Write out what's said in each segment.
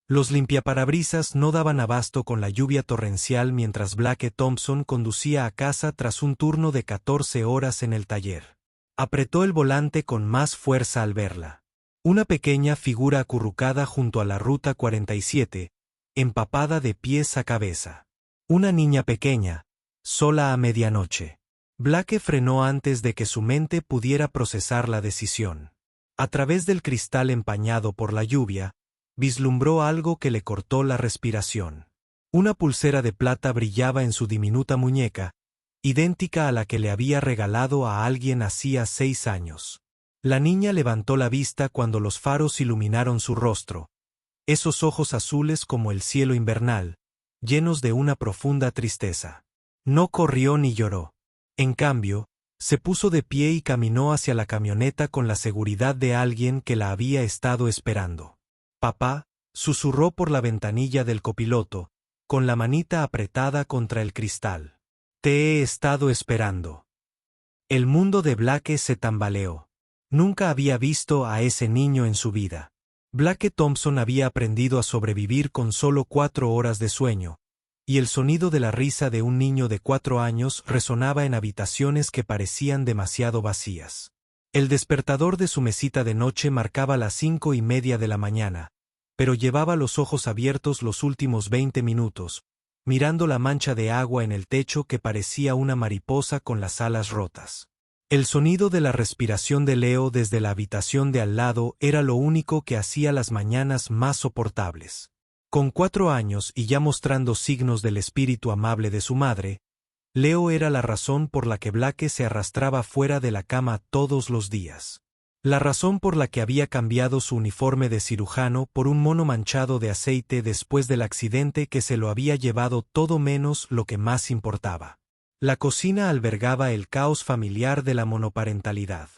Los limpiaparabrisas no daban abasto con la lluvia torrencial mientras Blake Thompson conducía a casa tras un turno de 14 horas en el taller. Apretó el volante con más fuerza al verla. Una pequeña figura acurrucada junto a la ruta 47, empapada de pies a cabeza. Una niña pequeña, sola a medianoche. Blake frenó antes de que su mente pudiera procesar la decisión. A través del cristal empañado por la lluvia, vislumbró algo que le cortó la respiración. Una pulsera de plata brillaba en su diminuta muñeca, idéntica a la que le había regalado a alguien hacía 6 años. La niña levantó la vista cuando los faros iluminaron su rostro, esos ojos azules como el cielo invernal, llenos de una profunda tristeza. No corrió ni lloró. En cambio, se puso de pie y caminó hacia la camioneta con la seguridad de alguien que la había estado esperando. «Papá», susurró por la ventanilla del copiloto, con la manita apretada contra el cristal. «Te he estado esperando». El mundo de Blake se tambaleó. Nunca había visto a ese niño en su vida. Blake Thompson había aprendido a sobrevivir con solo 4 horas de sueño, y el sonido de la risa de un niño de 4 años resonaba en habitaciones que parecían demasiado vacías. El despertador de su mesita de noche marcaba las 5:30 de la mañana, pero llevaba los ojos abiertos los últimos 20 minutos, mirando la mancha de agua en el techo que parecía una mariposa con las alas rotas. El sonido de la respiración de Leo desde la habitación de al lado era lo único que hacía las mañanas más soportables. Con 4 años y ya mostrando signos del espíritu amable de su madre, Leo era la razón por la que Blake se arrastraba fuera de la cama todos los días. La razón por la que había cambiado su uniforme de cirujano por un mono manchado de aceite después del accidente que se lo había llevado todo menos lo que más importaba. La cocina albergaba el caos familiar de la monoparentalidad,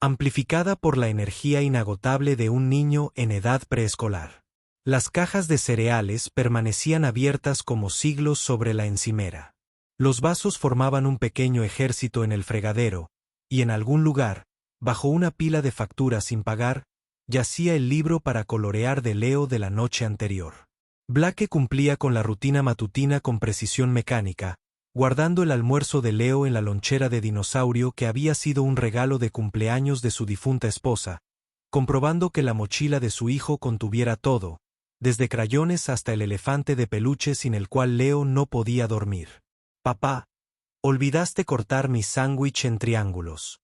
amplificada por la energía inagotable de un niño en edad preescolar. Las cajas de cereales permanecían abiertas como siglos sobre la encimera. Los vasos formaban un pequeño ejército en el fregadero, y en algún lugar, bajo una pila de facturas sin pagar, yacía el libro para colorear de Leo de la noche anterior. Blake cumplía con la rutina matutina con precisión mecánica, guardando el almuerzo de Leo en la lonchera de dinosaurio que había sido un regalo de cumpleaños de su difunta esposa, comprobando que la mochila de su hijo contuviera todo, desde crayones hasta el elefante de peluche sin el cual Leo no podía dormir. «Papá, olvidaste cortar mi sándwich en triángulos».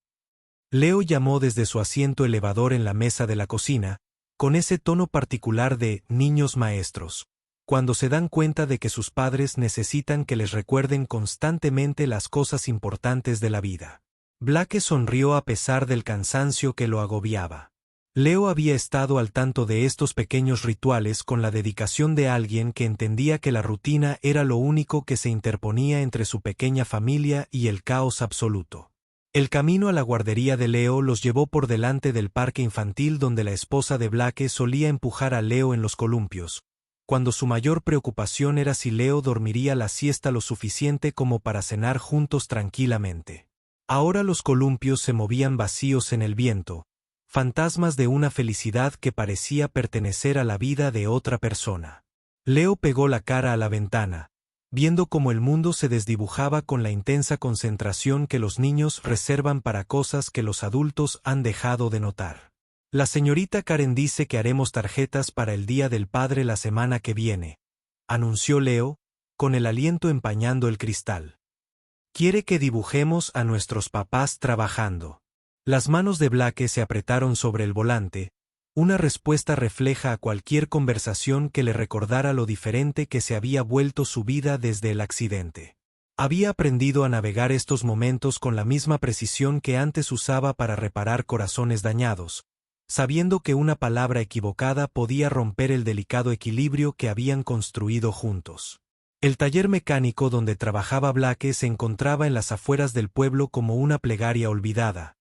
Leo llamó desde su asiento elevador en la mesa de la cocina, con ese tono particular de niños maestros, cuando se dan cuenta de que sus padres necesitan que les recuerden constantemente las cosas importantes de la vida. Blake sonrió a pesar del cansancio que lo agobiaba. Leo había estado al tanto de estos pequeños rituales con la dedicación de alguien que entendía que la rutina era lo único que se interponía entre su pequeña familia y el caos absoluto. El camino a la guardería de Leo los llevó por delante del parque infantil donde la esposa de Blake solía empujar a Leo en los columpios, cuando su mayor preocupación era si Leo dormiría la siesta lo suficiente como para cenar juntos tranquilamente. Ahora los columpios se movían vacíos en el viento, fantasmas de una felicidad que parecía pertenecer a la vida de otra persona. Leo pegó la cara a la ventana, viendo cómo el mundo se desdibujaba con la intensa concentración que los niños reservan para cosas que los adultos han dejado de notar. «La señorita Karen dice que haremos tarjetas para el Día del Padre la semana que viene», anunció Leo, con el aliento empañando el cristal. «Quiere que dibujemos a nuestros papás trabajando». Las manos de Blake se apretaron sobre el volante, una respuesta refleja a cualquier conversación que le recordara lo diferente que se había vuelto su vida desde el accidente. Había aprendido a navegar estos momentos con la misma precisión que antes usaba para reparar corazones dañados, sabiendo que una palabra equivocada podía romper el delicado equilibrio que habían construido juntos. El taller mecánico donde trabajaba Blake se encontraba en las afueras del pueblo como una plegaria olvidada,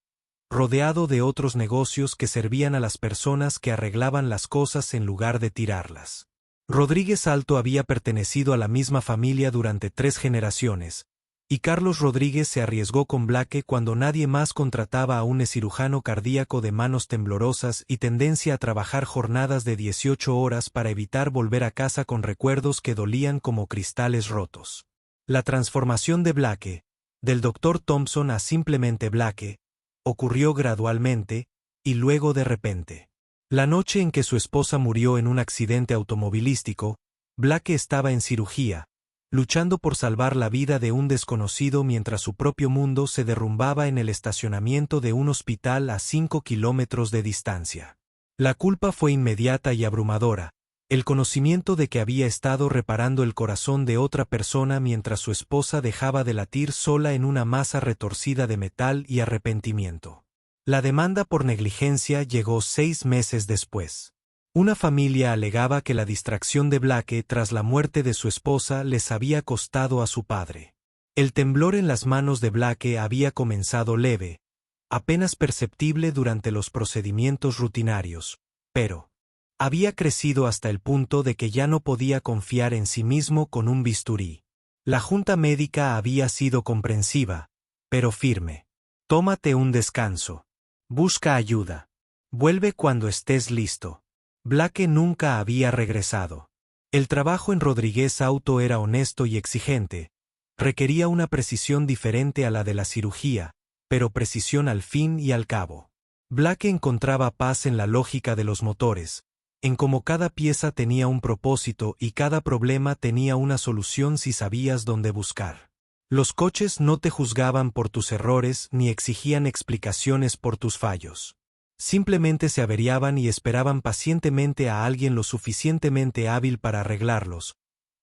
rodeado de otros negocios que servían a las personas que arreglaban las cosas en lugar de tirarlas. Rodríguez Alto había pertenecido a la misma familia durante 3 generaciones, Y Carlos Rodríguez se arriesgó con Blake cuando nadie más contrataba a un cirujano cardíaco de manos temblorosas y tendencia a trabajar jornadas de 18 horas para evitar volver a casa con recuerdos que dolían como cristales rotos. La transformación de Blake, del Dr. Thompson a simplemente Blake, ocurrió gradualmente, y luego de repente. La noche en que su esposa murió en un accidente automovilístico, Blake estaba en cirugía, luchando por salvar la vida de un desconocido mientras su propio mundo se derrumbaba en el estacionamiento de un hospital a 5 kilómetros de distancia. La culpa fue inmediata y abrumadora, el conocimiento de que había estado reparando el corazón de otra persona mientras su esposa dejaba de latir sola en una masa retorcida de metal y arrepentimiento. La demanda por negligencia llegó 6 meses después. Una familia alegaba que la distracción de Blake tras la muerte de su esposa les había costado a su padre. El temblor en las manos de Blake había comenzado leve, apenas perceptible durante los procedimientos rutinarios, pero había crecido hasta el punto de que ya no podía confiar en sí mismo con un bisturí. La junta médica había sido comprensiva, pero firme. Tómate un descanso. Busca ayuda. Vuelve cuando estés listo. Blake nunca había regresado. El trabajo en Rodríguez Auto era honesto y exigente. Requería una precisión diferente a la de la cirugía, pero precisión al fin y al cabo. Blake encontraba paz en la lógica de los motores, en cómo cada pieza tenía un propósito y cada problema tenía una solución si sabías dónde buscar. Los coches no te juzgaban por tus errores ni exigían explicaciones por tus fallos. Simplemente se averiaban y esperaban pacientemente a alguien lo suficientemente hábil para arreglarlos,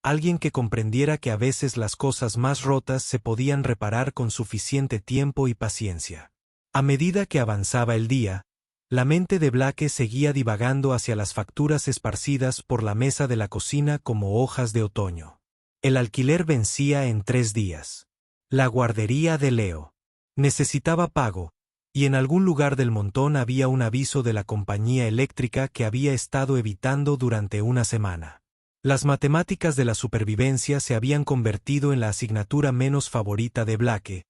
alguien que comprendiera que a veces las cosas más rotas se podían reparar con suficiente tiempo y paciencia. A medida que avanzaba el día, la mente de Blake seguía divagando hacia las facturas esparcidas por la mesa de la cocina como hojas de otoño. El alquiler vencía en 3 días. La guardería de Leo necesitaba pago, y en algún lugar del montón había un aviso de la compañía eléctrica que había estado evitando durante una semana. Las matemáticas de la supervivencia se habían convertido en la asignatura menos favorita de Blake,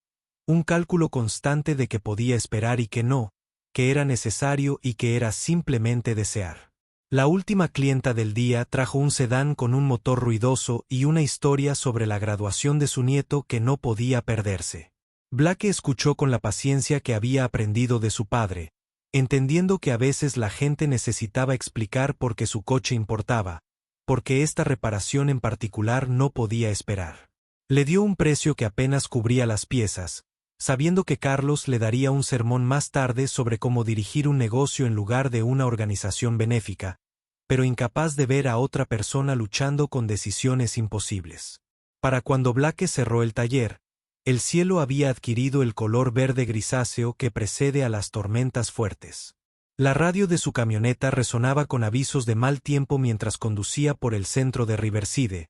un cálculo constante de que podía esperar y que no, que era necesario y que era simplemente desear. La última clienta del día trajo un sedán con un motor ruidoso y una historia sobre la graduación de su nieto que no podía perderse. Blake escuchó con la paciencia que había aprendido de su padre, entendiendo que a veces la gente necesitaba explicar por qué su coche importaba, porque esta reparación en particular no podía esperar. Le dio un precio que apenas cubría las piezas, sabiendo que Carlos le daría un sermón más tarde sobre cómo dirigir un negocio en lugar de una organización benéfica, pero incapaz de ver a otra persona luchando con decisiones imposibles. Para cuando Blake cerró el taller, el cielo había adquirido el color verde grisáceo que precede a las tormentas fuertes. La radio de su camioneta resonaba con avisos de mal tiempo mientras conducía por el centro de Riverside,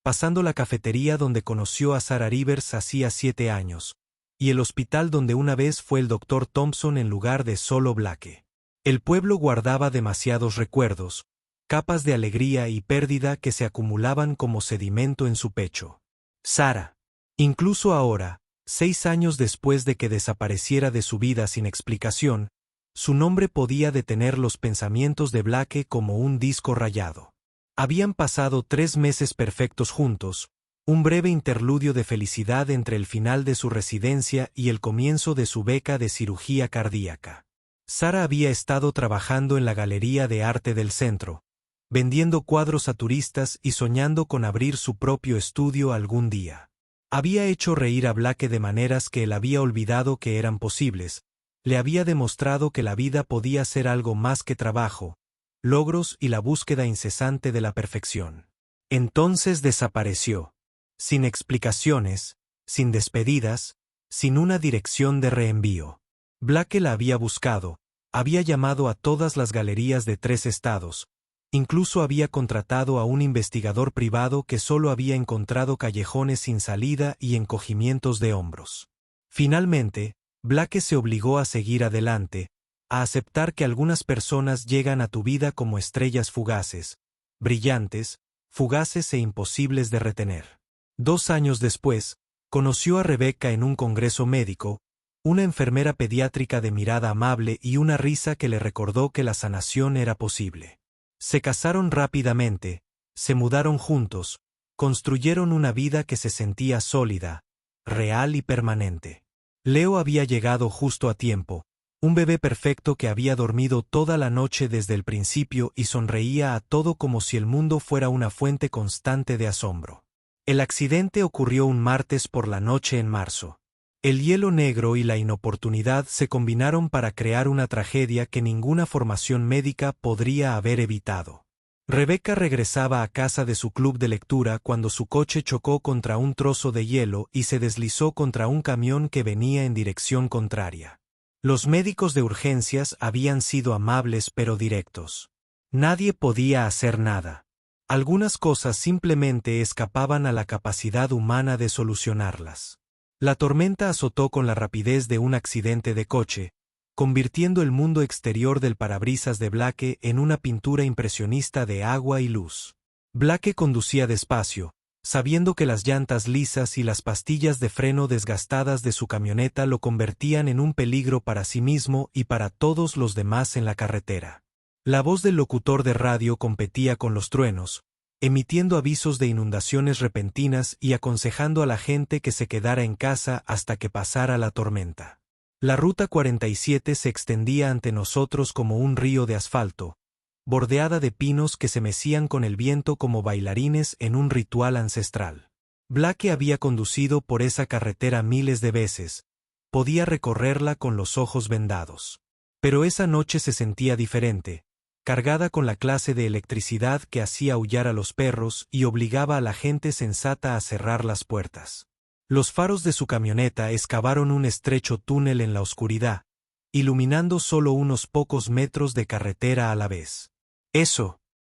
pasando la cafetería donde conoció a Sarah Rivers hacía 7 años, y el hospital donde una vez fue el Dr. Thompson en lugar de solo Blake. El pueblo guardaba demasiados recuerdos, capas de alegría y pérdida que se acumulaban como sedimento en su pecho. Sarah. Incluso ahora, 6 años después de que desapareciera de su vida sin explicación, su nombre podía detener los pensamientos de Blake como un disco rayado. Habían pasado 3 meses perfectos juntos, un breve interludio de felicidad entre el final de su residencia y el comienzo de su beca de cirugía cardíaca. Sarah había estado trabajando en la galería de arte del centro, vendiendo cuadros a turistas y soñando con abrir su propio estudio algún día. Había hecho reír a Blake de maneras que él había olvidado que eran posibles, le había demostrado que la vida podía ser algo más que trabajo, logros y la búsqueda incesante de la perfección. Entonces desapareció, sin explicaciones, sin despedidas, sin una dirección de reenvío. Blake la había buscado, había llamado a todas las galerías de 3 estados, incluso había contratado a un investigador privado que solo había encontrado callejones sin salida y encogimientos de hombros. Finalmente, Blake se obligó a seguir adelante, a aceptar que algunas personas llegan a tu vida como estrellas fugaces, brillantes, fugaces e imposibles de retener. 2 años después, Conoció a Rebecca en un congreso médico, una enfermera pediátrica de mirada amable y una risa que le recordó que la sanación era posible. Se casaron rápidamente, se mudaron juntos, construyeron una vida que se sentía sólida, real y permanente. Leo había llegado justo a tiempo, un bebé perfecto que había dormido toda la noche desde el principio y sonreía a todo como si el mundo fuera una fuente constante de asombro. El accidente ocurrió un martes por la noche en marzo. El hielo negro y la inoportunidad se combinaron para crear una tragedia que ninguna formación médica podría haber evitado. Rebecca regresaba a casa de su club de lectura cuando su coche chocó contra un trozo de hielo y se deslizó contra un camión que venía en dirección contraria. Los médicos de urgencias habían sido amables pero directos. Nadie podía hacer nada. Algunas cosas simplemente escapaban a la capacidad humana de solucionarlas. La tormenta azotó con la rapidez de un accidente de coche, convirtiendo el mundo exterior del parabrisas de Blake en una pintura impresionista de agua y luz. Blake conducía despacio, sabiendo que las llantas lisas y las pastillas de freno desgastadas de su camioneta lo convertían en un peligro para sí mismo y para todos los demás en la carretera. La voz del locutor de radio competía con los truenos, emitiendo avisos de inundaciones repentinas y aconsejando a la gente que se quedara en casa hasta que pasara la tormenta. La Ruta 47 se extendía ante nosotros como un río de asfalto, bordeada de pinos que se mecían con el viento como bailarines en un ritual ancestral. Blake había conducido por esa carretera miles de veces, podía recorrerla con los ojos vendados. Pero esa noche se sentía diferente, cargada con la clase de electricidad que hacía aullar a los perros y obligaba a la gente sensata a cerrar las puertas. Los faros de su camioneta excavaron un estrecho túnel en la oscuridad, iluminando solo unos pocos metros de carretera a la vez. Eso.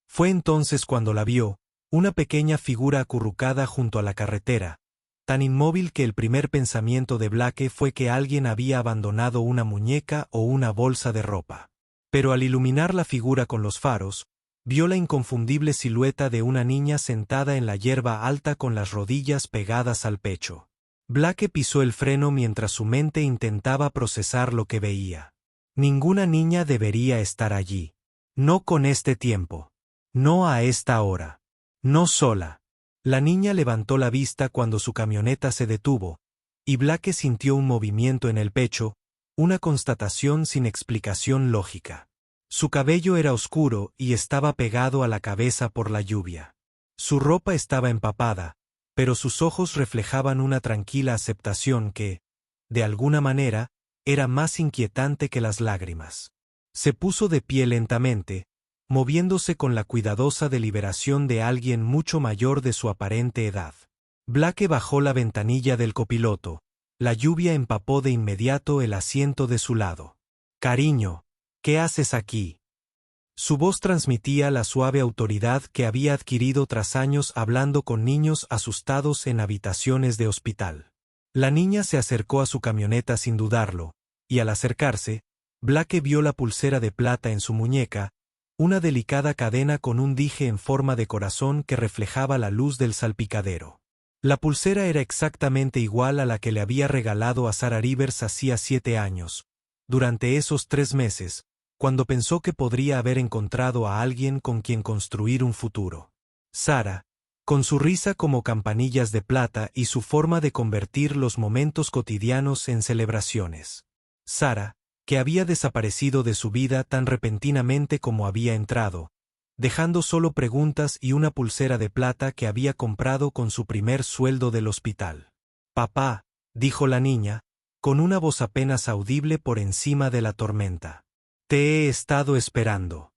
Fue entonces cuando la vio, una pequeña figura acurrucada junto a la carretera, tan inmóvil que el primer pensamiento de Blake fue que alguien había abandonado una muñeca o una bolsa de ropa. Pero al iluminar la figura con los faros, vio la inconfundible silueta de una niña sentada en la hierba alta con las rodillas pegadas al pecho. Blake pisó el freno mientras su mente intentaba procesar lo que veía. Ninguna niña debería estar allí. No con este tiempo. No a esta hora. No sola. La niña levantó la vista cuando su camioneta se detuvo, y Blake sintió un movimiento en el pecho, una constatación sin explicación lógica. Su cabello era oscuro y estaba pegado a la cabeza por la lluvia. Su ropa estaba empapada, pero sus ojos reflejaban una tranquila aceptación que, de alguna manera, era más inquietante que las lágrimas. Se puso de pie lentamente, moviéndose con la cuidadosa deliberación de alguien mucho mayor de su aparente edad. Blake bajó la ventanilla del copiloto. La lluvia empapó de inmediato el asiento de su lado. «Cariño, ¿qué haces aquí?» Su voz transmitía la suave autoridad que había adquirido tras años hablando con niños asustados en habitaciones de hospital. La niña se acercó a su camioneta sin dudarlo, y al acercarse, Blake vio la pulsera de plata en su muñeca, una delicada cadena con un dije en forma de corazón que reflejaba la luz del salpicadero. La pulsera era exactamente igual a la que le había regalado a Sarah Rivers hacía 7 años, durante esos 3 meses, cuando pensó que podría haber encontrado a alguien con quien construir un futuro. Sarah, con su risa como campanillas de plata y su forma de convertir los momentos cotidianos en celebraciones. Sarah, que había desaparecido de su vida tan repentinamente como había entrado, dejando solo preguntas y una pulsera de plata que había comprado con su primer sueldo del hospital. «Papá», dijo la niña, con una voz apenas audible por encima de la tormenta. «Te he estado esperando».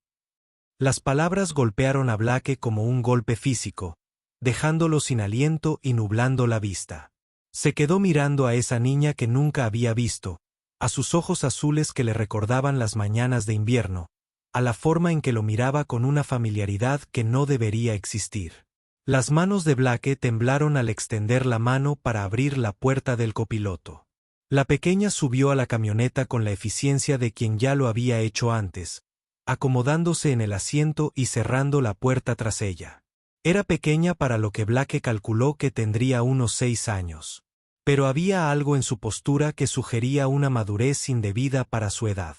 Las palabras golpearon a Blake como un golpe físico, dejándolo sin aliento y nublando la vista. Se quedó mirando a esa niña que nunca había visto, a sus ojos azules que le recordaban las mañanas de invierno, a la forma en que lo miraba con una familiaridad que no debería existir. Las manos de Blake temblaron al extender la mano para abrir la puerta del copiloto. La pequeña subió a la camioneta con la eficiencia de quien ya lo había hecho antes, acomodándose en el asiento y cerrando la puerta tras ella. Era pequeña para lo que Blake calculó que tendría unos 6 años. pero había algo en su postura que sugería una madurez indebida para su edad.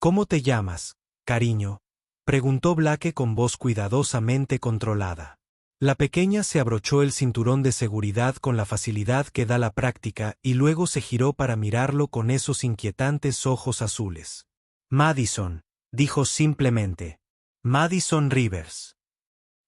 ¿Cómo te llamas, cariño?, preguntó Blake con voz cuidadosamente controlada. La pequeña se abrochó el cinturón de seguridad con la facilidad que da la práctica y luego se giró para mirarlo con esos inquietantes ojos azules. Madison, dijo simplemente. Madison Rivers.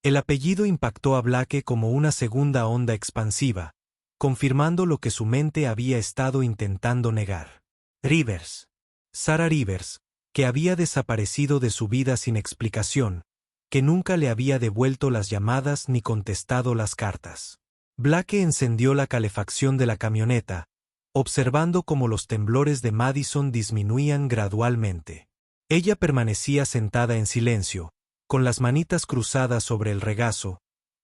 El apellido impactó a Blake como una segunda onda expansiva, confirmando lo que su mente había estado intentando negar. Rivers. Sarah Rivers, que había desaparecido de su vida sin explicación, que nunca le había devuelto las llamadas ni contestado las cartas. Blake encendió la calefacción de la camioneta, observando cómo los temblores de Madison disminuían gradualmente. Ella permanecía sentada en silencio, con las manitas cruzadas sobre el regazo,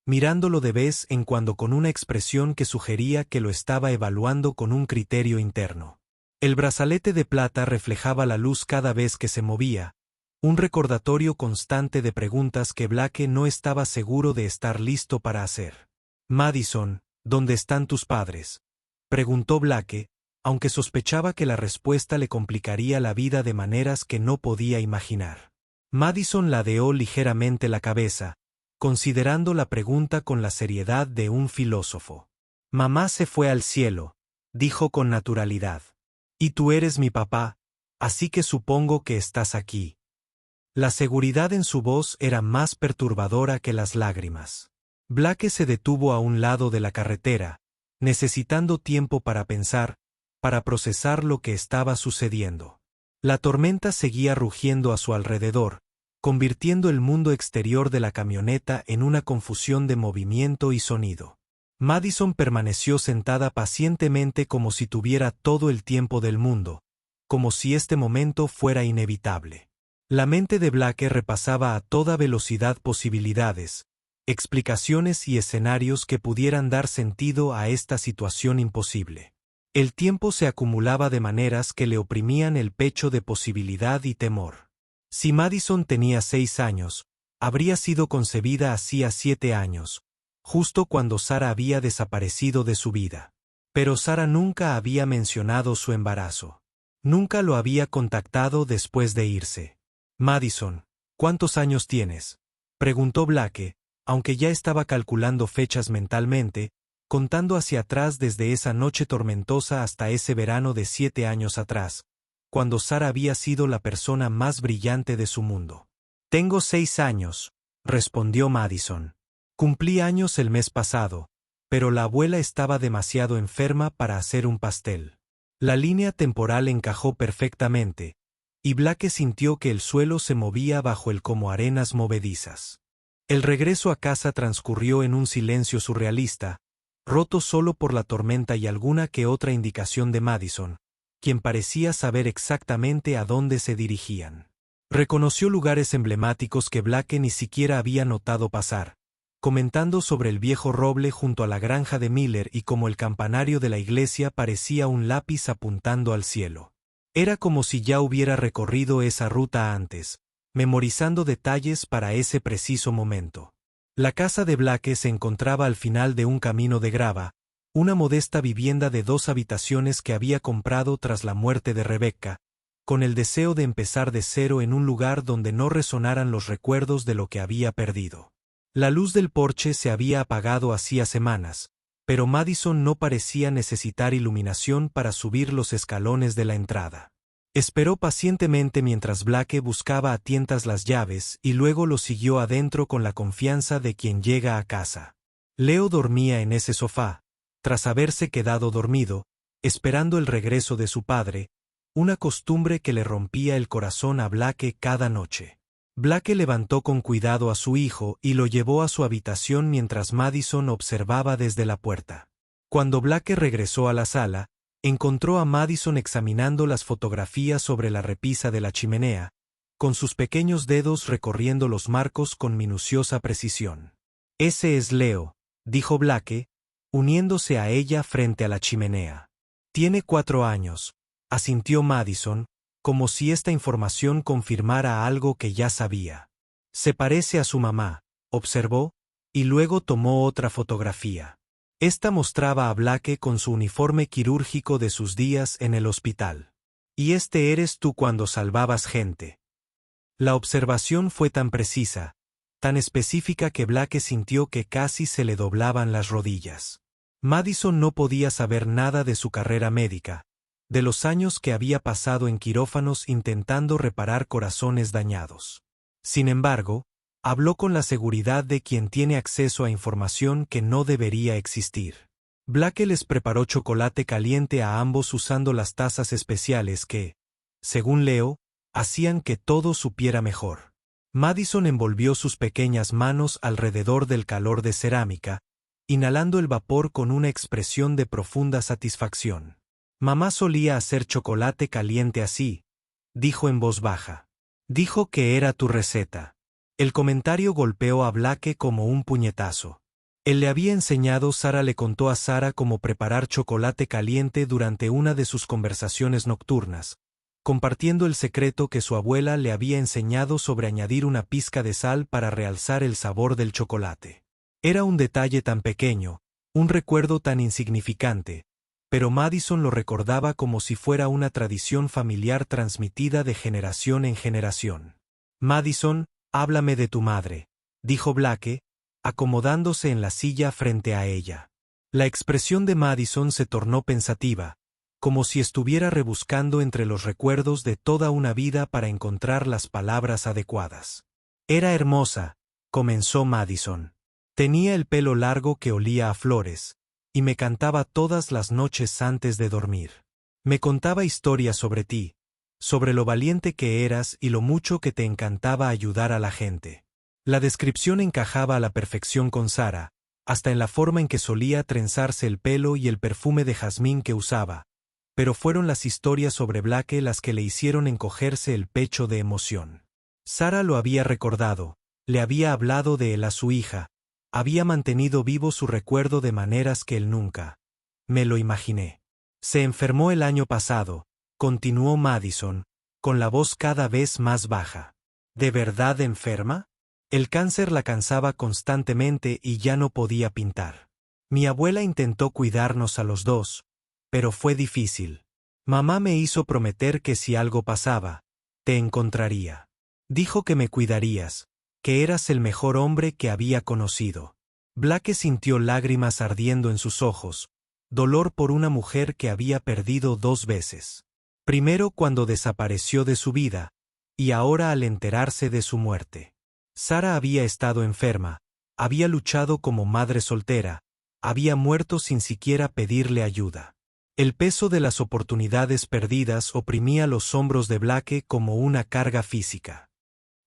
mirándolo de vez en cuando con una expresión que sugería que lo estaba evaluando con un criterio interno. El brazalete de plata reflejaba la luz cada vez que se movía, un recordatorio constante de preguntas que Blake no estaba seguro de estar listo para hacer. Madison, ¿dónde están tus padres?, preguntó Blake, aunque sospechaba que la respuesta le complicaría la vida de maneras que no podía imaginar. Madison ladeó ligeramente la cabeza, considerando la pregunta con la seriedad de un filósofo. Mamá se fue al cielo, dijo con naturalidad. Y tú eres mi papá, así que supongo que estás aquí. La seguridad en su voz era más perturbadora que las lágrimas. Blake se detuvo a un lado de la carretera, necesitando tiempo para pensar, para procesar lo que estaba sucediendo. La tormenta seguía rugiendo a su alrededor, convirtiendo el mundo exterior de la camioneta en una confusión de movimiento y sonido. Madison permaneció sentada pacientemente como si tuviera todo el tiempo del mundo, como si este momento fuera inevitable. La mente de Blake repasaba a toda velocidad posibilidades, explicaciones y escenarios que pudieran dar sentido a esta situación imposible. El tiempo se acumulaba de maneras que le oprimían el pecho de posibilidad y temor. Si Madison tenía 6 años, habría sido concebida hacía 7 años, justo cuando Sarah había desaparecido de su vida. Pero Sarah nunca había mencionado su embarazo. Nunca lo había contactado después de irse. Madison, ¿cuántos años tienes?, preguntó Blake, aunque ya estaba calculando fechas mentalmente, contando hacia atrás desde esa noche tormentosa hasta ese verano de 7 años atrás, cuando Sarah había sido la persona más brillante de su mundo. Tengo 6 años, respondió Madison. Cumplí años el mes pasado, pero la abuela estaba demasiado enferma para hacer un pastel. La línea temporal encajó perfectamente, y Blake sintió que el suelo se movía bajo él como arenas movedizas. El regreso a casa transcurrió en un silencio surrealista, roto solo por la tormenta y alguna que otra indicación de Madison, quien parecía saber exactamente a dónde se dirigían. Reconoció lugares emblemáticos que Blake ni siquiera había notado pasar, comentando sobre el viejo roble junto a la granja de Miller y cómo el campanario de la iglesia parecía un lápiz apuntando al cielo. Era como si ya hubiera recorrido esa ruta antes, memorizando detalles para ese preciso momento. La casa de Blake se encontraba al final de un camino de grava, una modesta vivienda de 2 habitaciones que había comprado tras la muerte de Rebecca, con el deseo de empezar de cero en un lugar donde no resonaran los recuerdos de lo que había perdido. La luz del porche se había apagado hacía semanas, pero Madison no parecía necesitar iluminación para subir los escalones de la entrada. Esperó pacientemente mientras Blake buscaba a tientas las llaves y luego lo siguió adentro con la confianza de quien llega a casa. Leo dormía en ese sofá, tras haberse quedado dormido, esperando el regreso de su padre, una costumbre que le rompía el corazón a Blake cada noche. Blake levantó con cuidado a su hijo y lo llevó a su habitación mientras Madison observaba desde la puerta. Cuando Blake regresó a la sala, encontró a Madison examinando las fotografías sobre la repisa de la chimenea, con sus pequeños dedos recorriendo los marcos con minuciosa precisión. Ese es Leo, dijo Blake, uniéndose a ella frente a la chimenea. Tiene 4 años, asintió Madison, como si esta información confirmara algo que ya sabía. Se parece a su mamá, observó, y luego tomó otra fotografía. Esta mostraba a Blake con su uniforme quirúrgico de sus días en el hospital. «Y este eres tú cuando salvabas gente». La observación fue tan precisa, tan específica que Blake sintió que casi se le doblaban las rodillas. Madison no podía saber nada de su carrera médica, de los años que había pasado en quirófanos intentando reparar corazones dañados. Sin embargo, habló con la seguridad de quien tiene acceso a información que no debería existir. Blake les preparó chocolate caliente a ambos usando las tazas especiales que, según Leo, hacían que todo supiera mejor. Madison envolvió sus pequeñas manos alrededor del calor de cerámica, inhalando el vapor con una expresión de profunda satisfacción. «Mamá solía hacer chocolate caliente así», dijo en voz baja. «Dijo que era tu receta». El comentario golpeó a Blake como un puñetazo. Él le había enseñado. Sara le contó a Sara cómo preparar chocolate caliente durante una de sus conversaciones nocturnas, compartiendo el secreto que su abuela le había enseñado sobre añadir una pizca de sal para realzar el sabor del chocolate. Era un detalle tan pequeño, un recuerdo tan insignificante, pero Madison lo recordaba como si fuera una tradición familiar transmitida de generación en generación. «Madison, háblame de tu madre», dijo Blake, acomodándose en la silla frente a ella. La expresión de Madison se tornó pensativa, como si estuviera rebuscando entre los recuerdos de toda una vida para encontrar las palabras adecuadas. «Era hermosa», comenzó Madison. «Tenía el pelo largo que olía a flores, y me cantaba todas las noches antes de dormir. Me contaba historias sobre ti, sobre lo valiente que eras y lo mucho que te encantaba ayudar a la gente». La descripción encajaba a la perfección con Sara, hasta en la forma en que solía trenzarse el pelo y el perfume de jazmín que usaba, pero fueron las historias sobre Blake las que le hicieron encogerse el pecho de emoción. Sara lo había recordado, le había hablado de él a su hija, había mantenido vivo su recuerdo de maneras que él nunca. «Me lo imaginé. Se enfermó el año pasado», continuó Madison, con la voz cada vez más baja. «¿De verdad enferma?» El cáncer la cansaba constantemente y ya no podía pintar. «Mi abuela intentó cuidarnos a los dos, pero fue difícil. Mamá me hizo prometer que si algo pasaba, te encontraría. Dijo que me cuidarías, que eras el mejor hombre que había conocido». Blake sintió lágrimas ardiendo en sus ojos, dolor por una mujer que había perdido 2 veces. Primero cuando desapareció de su vida, y ahora al enterarse de su muerte. Sara había estado enferma, había luchado como madre soltera, había muerto sin siquiera pedirle ayuda. El peso de las oportunidades perdidas oprimía los hombros de Blake como una carga física.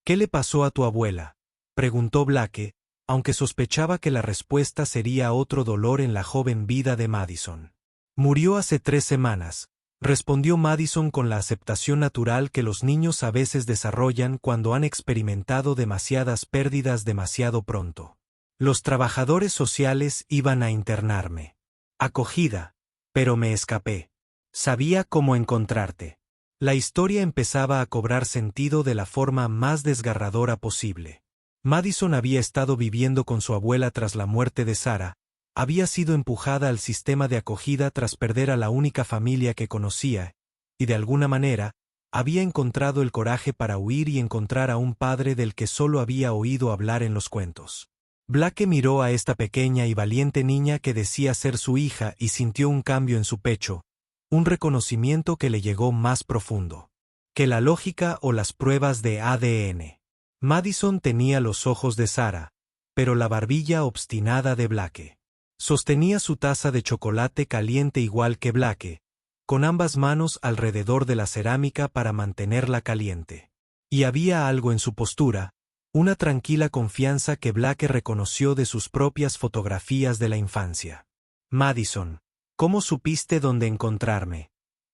«¿Qué le pasó a tu abuela?», preguntó Blake, aunque sospechaba que la respuesta sería otro dolor en la joven vida de Madison. «Murió hace 3 semanas», respondió Madison con la aceptación natural que los niños a veces desarrollan cuando han experimentado demasiadas pérdidas demasiado pronto. «Los trabajadores sociales iban a internarme. Acogida, pero me escapé. Sabía cómo encontrarte». La historia empezaba a cobrar sentido de la forma más desgarradora posible. Madison había estado viviendo con su abuela tras la muerte de Sara, había sido empujada al sistema de acogida tras perder a la única familia que conocía, y de alguna manera, había encontrado el coraje para huir y encontrar a un padre del que solo había oído hablar en los cuentos. Blake miró a esta pequeña y valiente niña que decía ser su hija y sintió un cambio en su pecho, un reconocimiento que le llegó más profundo que la lógica o las pruebas de ADN. Madison tenía los ojos de Sara, pero la barbilla obstinada de Blake. Sostenía su taza de chocolate caliente igual que Blake, con ambas manos alrededor de la cerámica para mantenerla caliente. Y había algo en su postura, una tranquila confianza que Blake reconoció de sus propias fotografías de la infancia. «Madison, ¿cómo supiste dónde encontrarme?»,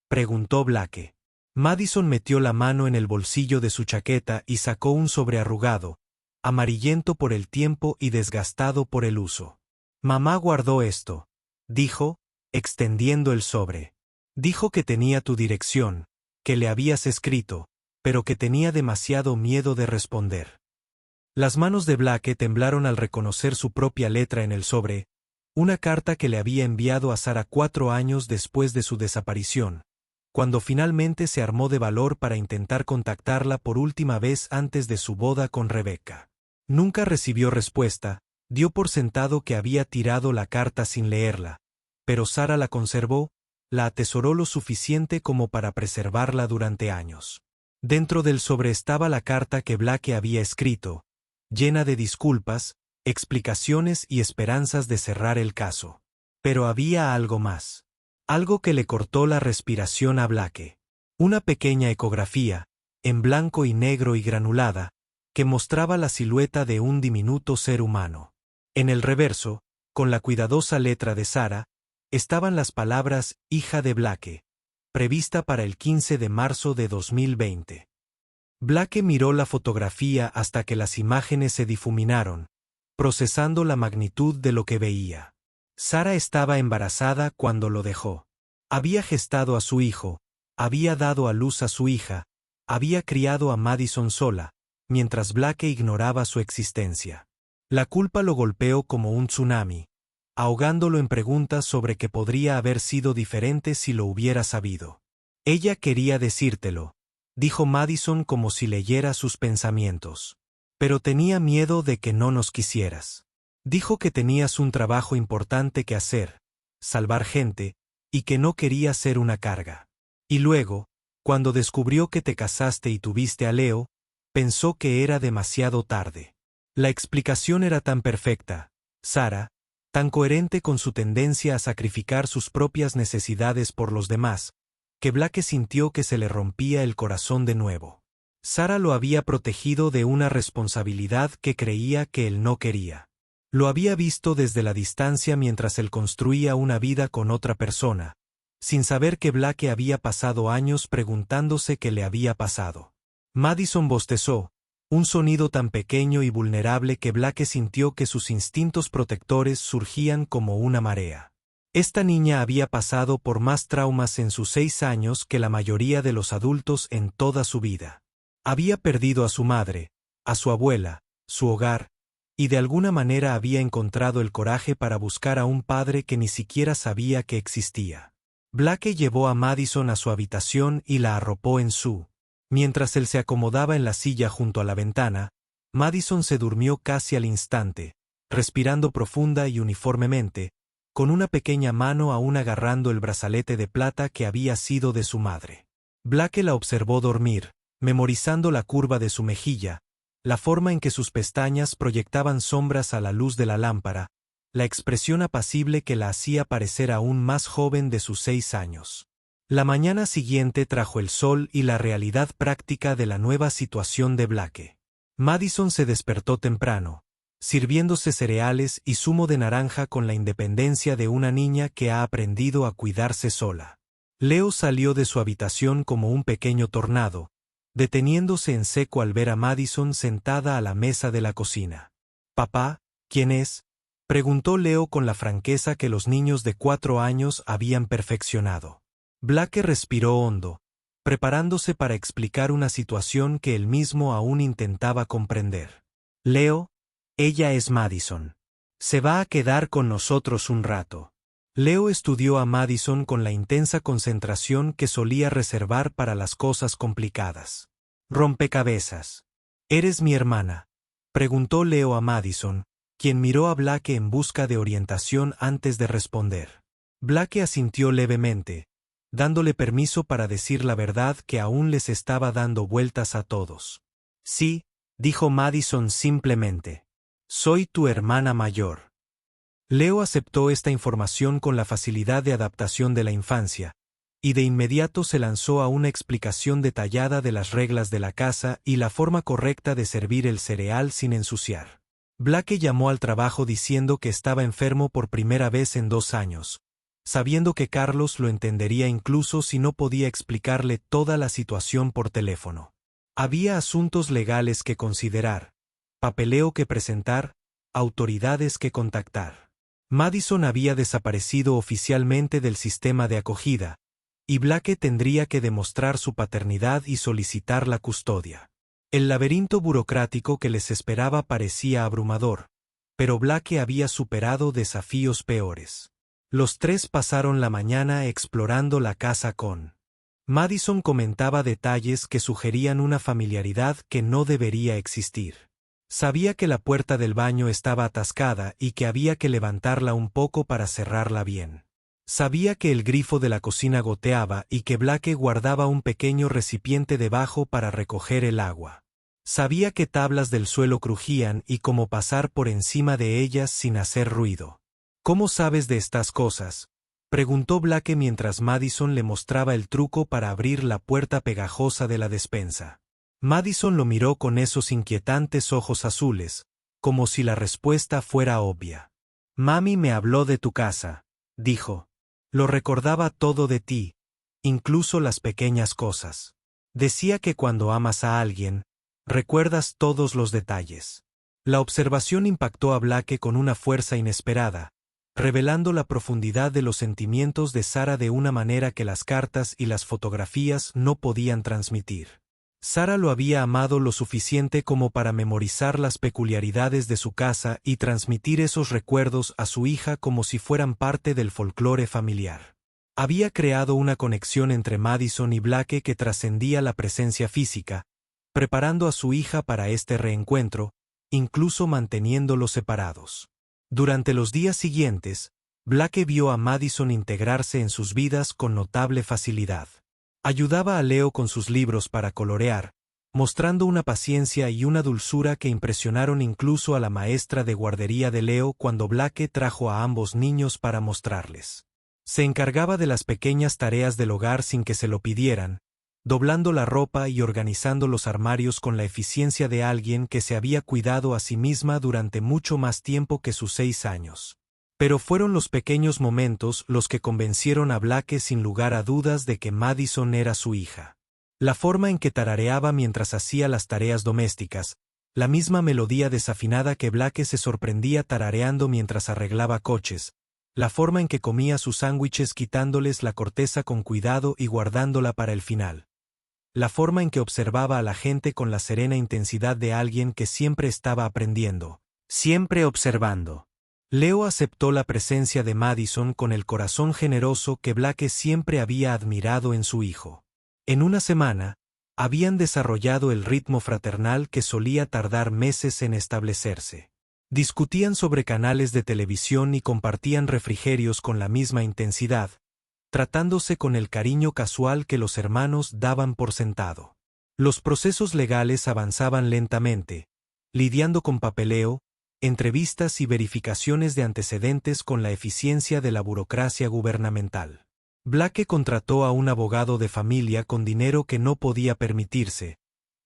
preguntó Blake. Madison metió la mano en el bolsillo de su chaqueta y sacó un sobre arrugado, amarillento por el tiempo y desgastado por el uso. «Mamá guardó esto», dijo, extendiendo el sobre. «Dijo que tenía tu dirección, que le habías escrito, pero que tenía demasiado miedo de responder». Las manos de Blake temblaron al reconocer su propia letra en el sobre. Una carta que le había enviado a Sara 4 años después de su desaparición, cuando finalmente se armó de valor para intentar contactarla por última vez antes de su boda con Rebecca. Nunca recibió respuesta, dio por sentado que había tirado la carta sin leerla, pero Sara la conservó, la atesoró lo suficiente como para preservarla durante años. Dentro del sobre estaba la carta que Blake había escrito, llena de disculpas, explicaciones y esperanzas de cerrar el caso. Pero había algo más. Algo que le cortó la respiración a Blake. Una pequeña ecografía, en blanco y negro y granulada, que mostraba la silueta de un diminuto ser humano. En el reverso, con la cuidadosa letra de Sara, estaban las palabras «hija de Blake», prevista para el 15 de marzo de 2020. Blake miró la fotografía hasta que las imágenes se difuminaron, procesando la magnitud de lo que veía. Sara estaba embarazada cuando lo dejó. Había gestado a su hijo, había dado a luz a su hija, había criado a Madison sola, mientras Blake ignoraba su existencia. La culpa lo golpeó como un tsunami, ahogándolo en preguntas sobre qué podría haber sido diferente si lo hubiera sabido. Ella quería decírtelo, dijo Madison como si leyera sus pensamientos. Pero tenía miedo de que no nos quisieras. Dijo que tenías un trabajo importante que hacer, salvar gente, y que no quería ser una carga. Y luego, cuando descubrió que te casaste y tuviste a Leo, pensó que era demasiado tarde. La explicación era tan perfecta, Sara, tan coherente con su tendencia a sacrificar sus propias necesidades por los demás, que Blake sintió que se le rompía el corazón de nuevo. Sara lo había protegido de una responsabilidad que creía que él no quería. Lo había visto desde la distancia mientras él construía una vida con otra persona, sin saber que Blake había pasado años preguntándose qué le había pasado. Madison bostezó, un sonido tan pequeño y vulnerable que Blake sintió que sus instintos protectores surgían como una marea. Esta niña había pasado por más traumas en sus 6 años que la mayoría de los adultos en toda su vida. Había perdido a su madre, a su abuela, su hogar, y de alguna manera había encontrado el coraje para buscar a un padre que ni siquiera sabía que existía. Blake llevó a Madison a su habitación y la arropó en su. Mientras él se acomodaba en la silla junto a la ventana, Madison se durmió casi al instante, respirando profunda y uniformemente, con una pequeña mano aún agarrando el brazalete de plata que había sido de su madre. Blake la observó dormir, memorizando la curva de su mejilla, la forma en que sus pestañas proyectaban sombras a la luz de la lámpara, la expresión apacible que la hacía parecer aún más joven de sus 6 años. La mañana siguiente trajo el sol y la realidad práctica de la nueva situación de Blake. Madison se despertó temprano, sirviéndose cereales y zumo de naranja con la independencia de una niña que ha aprendido a cuidarse sola. Leo salió de su habitación como un pequeño tornado, deteniéndose en seco al ver a Madison sentada a la mesa de la cocina. «Papá, ¿quién es?», preguntó Leo con la franqueza que los niños de 4 años habían perfeccionado. Blake respiró hondo, preparándose para explicar una situación que él mismo aún intentaba comprender. «Leo, ella es Madison. Se va a quedar con nosotros un rato». Leo estudió a Madison con la intensa concentración que solía reservar para las cosas complicadas. «Rompecabezas. ¿Eres mi hermana?», preguntó Leo a Madison, quien miró a Blake en busca de orientación antes de responder. Blake asintió levemente, dándole permiso para decir la verdad que aún les estaba dando vueltas a todos. «Sí», dijo Madison simplemente. «Soy tu hermana mayor». Leo aceptó esta información con la facilidad de adaptación de la infancia, y de inmediato se lanzó a una explicación detallada de las reglas de la casa y la forma correcta de servir el cereal sin ensuciar. Blake llamó al trabajo diciendo que estaba enfermo por primera vez en 2 años, sabiendo que Carlos lo entendería incluso si no podía explicarle toda la situación por teléfono. Había asuntos legales que considerar, papeleo que presentar, autoridades que contactar. Madison había desaparecido oficialmente del sistema de acogida, y Blake tendría que demostrar su paternidad y solicitar la custodia. El laberinto burocrático que les esperaba parecía abrumador, pero Blake había superado desafíos peores. Los tres pasaron la mañana explorando la casa con Madison comentaba detalles que sugerían una familiaridad que no debería existir. Sabía que la puerta del baño estaba atascada y que había que levantarla un poco para cerrarla bien. Sabía que el grifo de la cocina goteaba y que Blake guardaba un pequeño recipiente debajo para recoger el agua. Sabía que tablas del suelo crujían y cómo pasar por encima de ellas sin hacer ruido. ¿Cómo sabes de estas cosas?, preguntó Blake mientras Madison le mostraba el truco para abrir la puerta pegajosa de la despensa. Madison lo miró con esos inquietantes ojos azules, como si la respuesta fuera obvia. «Mami me habló de tu casa», dijo. «Lo recordaba todo de ti, incluso las pequeñas cosas. Decía que cuando amas a alguien, recuerdas todos los detalles». La observación impactó a Blake con una fuerza inesperada, revelando la profundidad de los sentimientos de Sarah de una manera que las cartas y las fotografías no podían transmitir. Sarah lo había amado lo suficiente como para memorizar las peculiaridades de su casa y transmitir esos recuerdos a su hija como si fueran parte del folclore familiar. Había creado una conexión entre Madison y Blake que trascendía la presencia física, preparando a su hija para este reencuentro, incluso manteniéndolos separados. Durante los días siguientes, Blake vio a Madison integrarse en sus vidas con notable facilidad. Ayudaba a Leo con sus libros para colorear, mostrando una paciencia y una dulzura que impresionaron incluso a la maestra de guardería de Leo cuando Blake trajo a ambos niños para mostrarles. Se encargaba de las pequeñas tareas del hogar sin que se lo pidieran, doblando la ropa y organizando los armarios con la eficiencia de alguien que se había cuidado a sí misma durante mucho más tiempo que sus 6 años. Pero fueron los pequeños momentos los que convencieron a Blake sin lugar a dudas de que Madison era su hija. La forma en que tarareaba mientras hacía las tareas domésticas, la misma melodía desafinada que Blake se sorprendía tarareando mientras arreglaba coches, la forma en que comía sus sándwiches quitándoles la corteza con cuidado y guardándola para el final. La forma en que observaba a la gente con la serena intensidad de alguien que siempre estaba aprendiendo, siempre observando. Leo aceptó la presencia de Madison con el corazón generoso que Blake siempre había admirado en su hijo. En una semana, habían desarrollado el ritmo fraternal que solía tardar meses en establecerse. Discutían sobre canales de televisión y compartían refrigerios con la misma intensidad, tratándose con el cariño casual que los hermanos daban por sentado. Los procesos legales avanzaban lentamente, lidiando con papeleo, entrevistas y verificaciones de antecedentes con la eficiencia de la burocracia gubernamental. Blake contrató a un abogado de familia con dinero que no podía permitirse,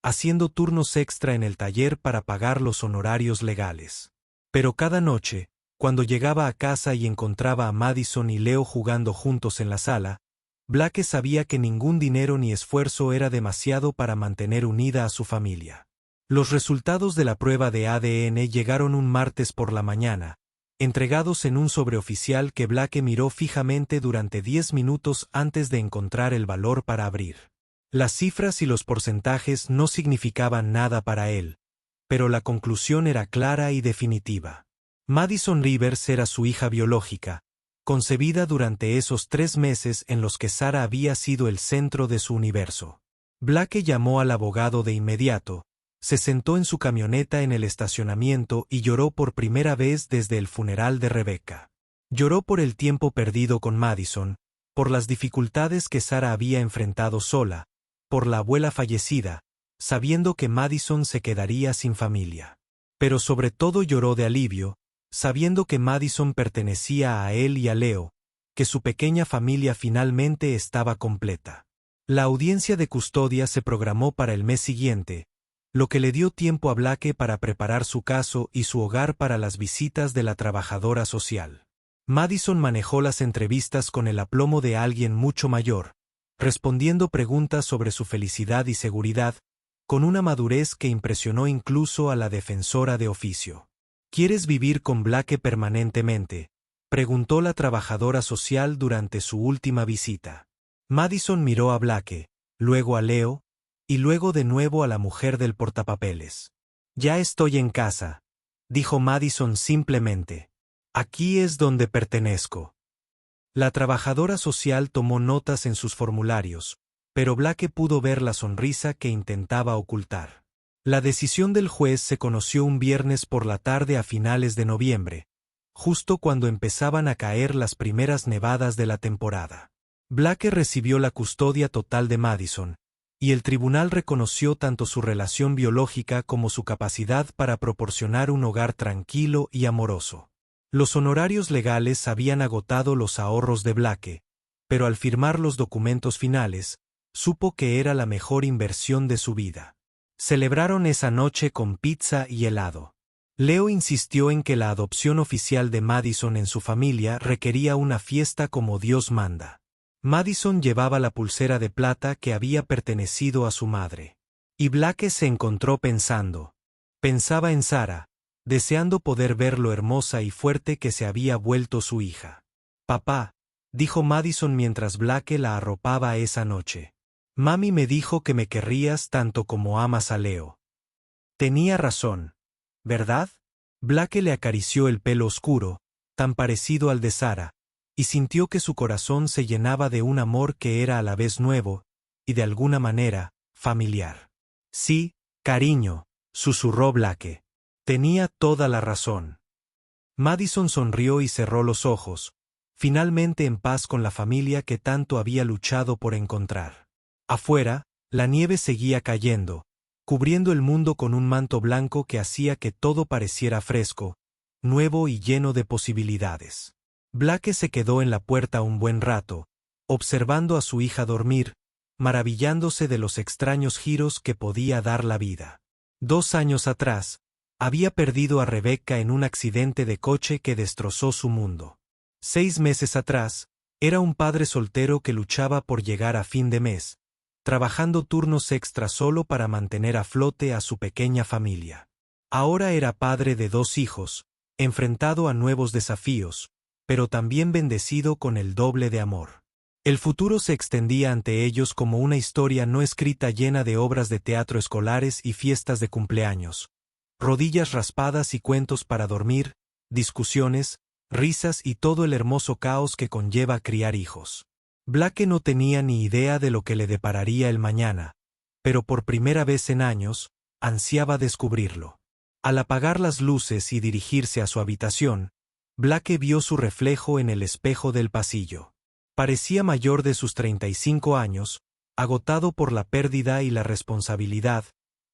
haciendo turnos extra en el taller para pagar los honorarios legales. Pero cada noche, cuando llegaba a casa y encontraba a Madison y Leo jugando juntos en la sala, Blake sabía que ningún dinero ni esfuerzo era demasiado para mantener unida a su familia. Los resultados de la prueba de ADN llegaron un martes por la mañana, entregados en un sobre oficial que Blake miró fijamente durante 10 minutos antes de encontrar el valor para abrir. Las cifras y los porcentajes no significaban nada para él, pero la conclusión era clara y definitiva. Madison Rivers era su hija biológica, concebida durante esos 3 meses en los que Sarah había sido el centro de su universo. Blake llamó al abogado de inmediato, se sentó en su camioneta en el estacionamiento y lloró por primera vez desde el funeral de Rebecca. Lloró por el tiempo perdido con Madison, por las dificultades que Sarah había enfrentado sola, por la abuela fallecida, sabiendo que Madison se quedaría sin familia. Pero sobre todo lloró de alivio, sabiendo que Madison pertenecía a él y a Leo, que su pequeña familia finalmente estaba completa. La audiencia de custodia se programó para el mes siguiente, lo que le dio tiempo a Blake para preparar su caso y su hogar para las visitas de la trabajadora social. Madison manejó las entrevistas con el aplomo de alguien mucho mayor, respondiendo preguntas sobre su felicidad y seguridad, con una madurez que impresionó incluso a la defensora de oficio. ¿Quieres vivir con Blake permanentemente?, preguntó la trabajadora social durante su última visita. Madison miró a Blake, luego a Leo, y luego de nuevo a la mujer del portapapeles. «Ya estoy en casa», dijo Madison simplemente. Aquí es donde pertenezco. La trabajadora social tomó notas en sus formularios, pero Blake pudo ver la sonrisa que intentaba ocultar. La decisión del juez se conoció un viernes por la tarde a finales de noviembre, justo cuando empezaban a caer las primeras nevadas de la temporada. Blake recibió la custodia total de Madison, y el tribunal reconoció tanto su relación biológica como su capacidad para proporcionar un hogar tranquilo y amoroso. Los honorarios legales habían agotado los ahorros de Blake, pero al firmar los documentos finales, supo que era la mejor inversión de su vida. Celebraron esa noche con pizza y helado. Leo insistió en que la adopción oficial de Madison en su familia requería una fiesta como Dios manda. Madison llevaba la pulsera de plata que había pertenecido a su madre. Y Blake se encontró pensaba en Sarah, deseando poder ver lo hermosa y fuerte que se había vuelto su hija. Papá, dijo Madison mientras Blake la arropaba esa noche. Mami me dijo que me querrías tanto como amas a Leo. Tenía razón, ¿verdad? Blake le acarició el pelo oscuro, tan parecido al de Sarah, y sintió que su corazón se llenaba de un amor que era a la vez nuevo, y de alguna manera, familiar. Sí, cariño, susurró Blake. Tenía toda la razón. Madison sonrió y cerró los ojos, finalmente en paz con la familia que tanto había luchado por encontrar. Afuera, la nieve seguía cayendo, cubriendo el mundo con un manto blanco que hacía que todo pareciera fresco, nuevo y lleno de posibilidades. Blake se quedó en la puerta un buen rato, observando a su hija dormir, maravillándose de los extraños giros que podía dar la vida. 2 años atrás, había perdido a Rebecca en un accidente de coche que destrozó su mundo. 6 meses atrás, era un padre soltero que luchaba por llegar a fin de mes, trabajando turnos extra solo para mantener a flote a su pequeña familia. Ahora era padre de 2 hijos, enfrentado a nuevos desafíos, pero también bendecido con el doble de amor. El futuro se extendía ante ellos como una historia no escrita llena de obras de teatro escolares y fiestas de cumpleaños, rodillas raspadas y cuentos para dormir, discusiones, risas y todo el hermoso caos que conlleva criar hijos. Blake no tenía ni idea de lo que le depararía el mañana, pero por primera vez en años, ansiaba descubrirlo. Al apagar las luces y dirigirse a su habitación, Blake vio su reflejo en el espejo del pasillo. Parecía mayor de sus 35 años, agotado por la pérdida y la responsabilidad,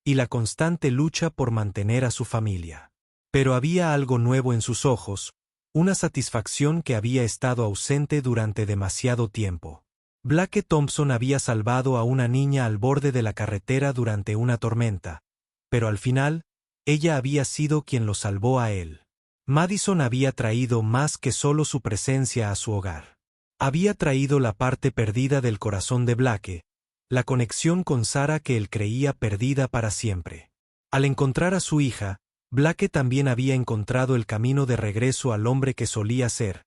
y la constante lucha por mantener a su familia. Pero había algo nuevo en sus ojos, una satisfacción que había estado ausente durante demasiado tiempo. Blake Thompson había salvado a una niña al borde de la carretera durante una tormenta, pero al final, ella había sido quien lo salvó a él. Madison había traído más que solo su presencia a su hogar. Había traído la parte perdida del corazón de Blake, la conexión con Sarah que él creía perdida para siempre. Al encontrar a su hija, Blake también había encontrado el camino de regreso al hombre que solía ser,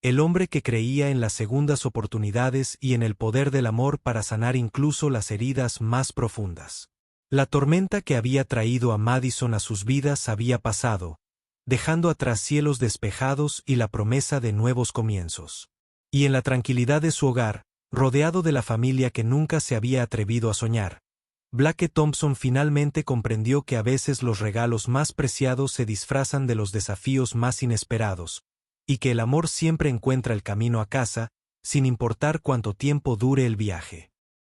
el hombre que creía en las segundas oportunidades y en el poder del amor para sanar incluso las heridas más profundas. La tormenta que había traído a Madison a sus vidas había pasado, dejando atrás cielos despejados y la promesa de nuevos comienzos. Y en la tranquilidad de su hogar, rodeado de la familia que nunca se había atrevido a soñar, Blake Thompson finalmente comprendió que a veces los regalos más preciados se disfrazan de los desafíos más inesperados, y que el amor siempre encuentra el camino a casa, sin importar cuánto tiempo dure el viaje.